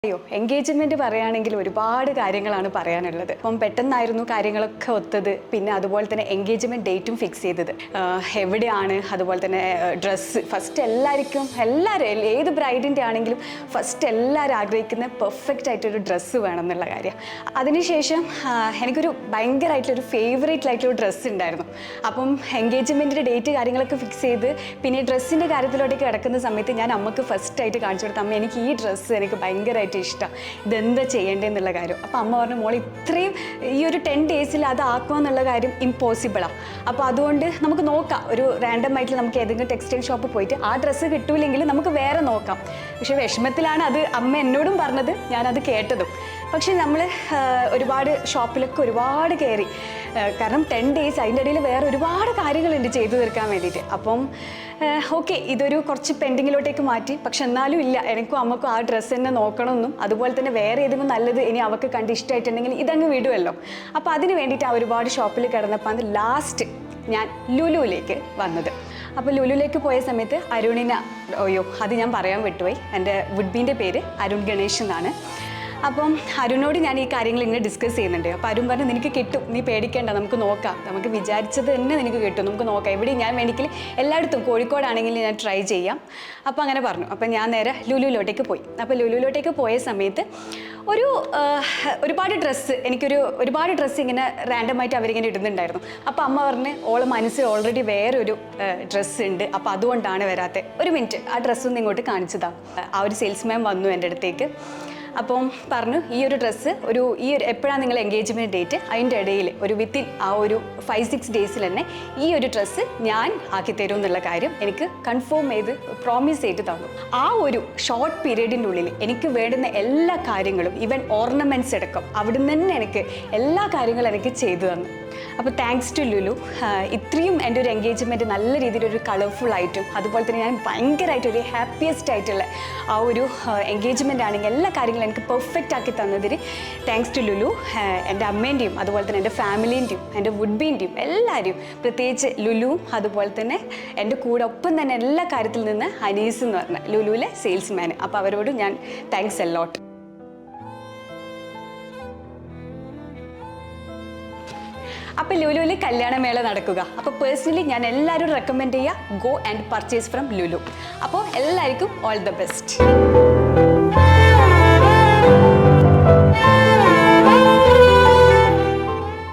അയ്യോ എൻഗേജ്മെന്റ് പറയുകയാണെങ്കിൽ ഒരുപാട് കാര്യങ്ങളാണ് പറയാനുള്ളത്. അപ്പം പെട്ടെന്നായിരുന്നു കാര്യങ്ങളൊക്കെ ഒത്തത്. പിന്നെ അതുപോലെ തന്നെ എൻഗേജ്മെന്റ് ഡേറ്റും ഫിക്സ് ചെയ്തത്. എവിടെയാണ്, അതുപോലെ തന്നെ ഡ്രസ്സ് ഫസ്റ്റ് എല്ലാവരും ഏത് ബ്രൈഡിൻ്റെ ആണെങ്കിലും ഫസ്റ്റ് എല്ലാവരും ആഗ്രഹിക്കുന്ന പെർഫെക്റ്റ് ആയിട്ടൊരു ഡ്രസ്സ് വേണം എന്നുള്ള കാര്യം. അതിനുശേഷം എനിക്കൊരു ഭയങ്കരമായിട്ടുള്ളൊരു ഫേവറേറ്റ് ആയിട്ടുള്ള ഡ്രസ്സ് ഉണ്ടായിരുന്നു. അപ്പം എൻഗേജ്മെൻറ്റിൻ്റെ ഡേറ്റ് കാര്യങ്ങളൊക്കെ ഫിക്സ് ചെയ്ത് പിന്നെ ഡ്രസ്സിൻ്റെ കാര്യത്തിലോട്ടേക്ക് കിടക്കുന്ന സമയത്ത് ഞാൻ അമ്മക്ക് ഫസ്റ്റായിട്ട് കാണിച്ചു കൊടുത്ത അമ്മ എനിക്ക് ഈ ഡ്രസ്സ് എനിക്ക് ഭയങ്കരമായിട്ട് ഇഷ്ടം, ഇതെന്താ ചെയ്യേണ്ടതെന്നുള്ള കാര്യം. അപ്പോൾ അമ്മ പറഞ്ഞു മോൾ ഇത്രയും ഈ ഒരു 10 ഡേയ്സിൽ അതാക്കുക എന്നുള്ള കാര്യം ഇമ്പോസിബിളാണ്. അപ്പോൾ അതുകൊണ്ട് നമുക്ക് നോക്കാം, ഒരു റാൻഡം ആയിട്ട് നമുക്ക് ഏതെങ്കിലും ടെക്സ്റ്റൈൽ ഷോപ്പ് പോയിട്ട് ആ ഡ്രസ്സ് കിട്ടൂല്ലെങ്കിൽ നമുക്ക് വേറെ നോക്കാം. പക്ഷേ വിഷമത്തിലാണ് അത് അമ്മ എന്നോടും പറഞ്ഞത്, ഞാനത് കേട്ടതും. പക്ഷേ നമ്മൾ ഒരുപാട് ഷോപ്പിലൊക്കെ ഒരുപാട് കയറി, കാരണം 10 ഡേയ്സ് അതിൻ്റെ ഇടയിൽ വേറെ ഒരുപാട് കാര്യങ്ങളുണ്ട് ചെയ്തു തീർക്കാൻ വേണ്ടിയിട്ട്. അപ്പം ഓക്കെ ഇതൊരു കുറച്ച് പെൻഡിങ്ങിലോട്ടേക്ക് മാറ്റി. പക്ഷെ എന്നാലും ഇല്ല, എനിക്കും അമ്മക്കും ആ ഡ്രസ്സ് തന്നെ നോക്കണമെന്നും അതുപോലെ തന്നെ വേറെ ഏതെങ്കിലും നല്ലത് ഇനി അവർക്ക് കണ്ട് ഇഷ്ടമായിട്ടുണ്ടെങ്കിൽ ഇതങ്ങ് വിടുമല്ലോ. അപ്പോൾ അതിന് വേണ്ടിയിട്ട് ആ ഒരുപാട് ഷോപ്പിൽ കിടന്നപ്പോൾ അത് ലാസ്റ്റ് ഞാൻ ലുലുവിലേക്ക് വന്നത്. അപ്പോൾ ലുലുവിലേക്ക് പോയ സമയത്ത് അത് ഞാൻ പറയാൻ വിട്ടുപോയി, എൻ്റെ വുഡ്ബീൻ്റെ പേര് അരുൺ ഗണേഷ് എന്നാണ്. അപ്പം അരുണോട് ഞാൻ ഈ കാര്യങ്ങൾ ഇങ്ങനെ ഡിസ്കസ് ചെയ്യുന്നുണ്ട്. അപ്പോൾ അരുൺ പറഞ്ഞു നിനക്ക് കിട്ടും, നീ പേടിക്കേണ്ട, നമുക്ക് നോക്കാം, നമുക്ക് വിചാരിച്ചത് തന്നെ നിനക്ക് കിട്ടും, നമുക്ക് നോക്കാം, എവിടെയും ഞാൻ വേണമെങ്കിൽ എല്ലായിടത്തും കോഴിക്കോടാണെങ്കിൽ ഞാൻ ട്രൈ ചെയ്യാം. അപ്പോൾ അങ്ങനെ പറഞ്ഞു. അപ്പോൾ ഞാൻ നേരെ ലുലുവിലോട്ടേക്ക് പോയി. അപ്പോൾ ലുലുവിലോട്ടേക്ക് പോയ സമയത്ത് ഒരുപാട് ഡ്രസ്സ് ഇങ്ങനെ റാൻഡമായിട്ട് അവരിങ്ങനെ ഇടുന്നുണ്ടായിരുന്നു. അപ്പോൾ അമ്മ പറഞ്ഞ് ഓളെ മനസ്സിൽ ഓൾറെഡി വേറൊരു ഡ്രസ്സ് ഉണ്ട്, അപ്പോൾ അതുകൊണ്ടാണ് വരാത്തത്. ഒരു മിനിറ്റ് ആ ഡ്രസ്സൊന്ന് ഇങ്ങോട്ട് കാണിച്ചതാണ്. ആ ഒരു സെയിൽസ്മാൻ വന്നു എൻ്റെ അടുത്തേക്ക്. അപ്പം പറഞ്ഞു ഈ ഒരു ഡ്രസ്സ് എപ്പോഴാണ് നിങ്ങൾ എൻഗേജ്മെൻറ്റ് ഡേറ്റ്, അതിൻ്റെ ഇടയിൽ ഒരു വിത്തിൻ ആ ഒരു 5-6 ഡേയ്സിൽ തന്നെ ഈ ഒരു ഡ്രസ്സ് ഞാൻ ആക്കി തരും എന്നുള്ള കാര്യം എനിക്ക് കൺഫേം ചെയ്ത് പ്രോമിസ് ചെയ്ത് തന്നു. ആ ഒരു ഷോർട്ട് പീരീഡിൻ്റെ ഉള്ളിൽ എനിക്ക് വേണ്ടുന്ന എല്ലാ കാര്യങ്ങളും ഈവൻ ഓർണമെൻറ്റ്സ് അടക്കം അവിടുന്ന് തന്നെ എനിക്ക് എല്ലാ കാര്യങ്ങളും എനിക്ക് ചെയ്തു തന്നു. അപ്പോൾ താങ്ക്സ് ടു ലുലു. ഇത്രയും എൻ്റെ ഒരു എൻഗേജ്മെൻറ്റ് നല്ല രീതിയിലൊരു കളർഫുൾ ആയിട്ടും അതുപോലെ തന്നെ ഞാൻ ഭയങ്കരമായിട്ടൊരു ഹാപ്പിയസ്റ്റ് ആയിട്ടുള്ള ആ ഒരു എൻഗേജ്മെൻ്റ് ആണെങ്കിൽ എല്ലാ കാര്യങ്ങളും എനിക്ക് പെർഫെക്റ്റ് ആക്കി തന്നതിന് താങ്ക്സ് ടു ലുലു. എൻ്റെ അമ്മേൻ്റെയും അതുപോലെ തന്നെ എൻ്റെ ഫാമിലീൻ്റെയും എൻ്റെ വുഡ്ബീൻ്റെയും എല്ലാവരും, പ്രത്യേകിച്ച് ലുലുവും അതുപോലെ തന്നെ എൻ്റെ കൂടെ ഒപ്പം തന്നെ എല്ലാ കാര്യത്തിൽ നിന്ന് അനീസ് എന്ന് പറഞ്ഞ ലുലുവിലെ സെയിൽസ്മാൻ. അപ്പോൾ അവരോട് ഞാൻ താങ്ക്സ് എ ലോട്ട്. അപ്പോൾ ലുലുവിൽ കല്യാണമേള നടക്കുക. അപ്പോൾ പേഴ്സണലി ഞാൻ എല്ലാവരും റെക്കമെൻഡ് ചെയ്യുക, go and purchase from Lulu. അപ്പോൾ എല്ലാവർക്കും ഓൾ ദ ബെസ്റ്റ്.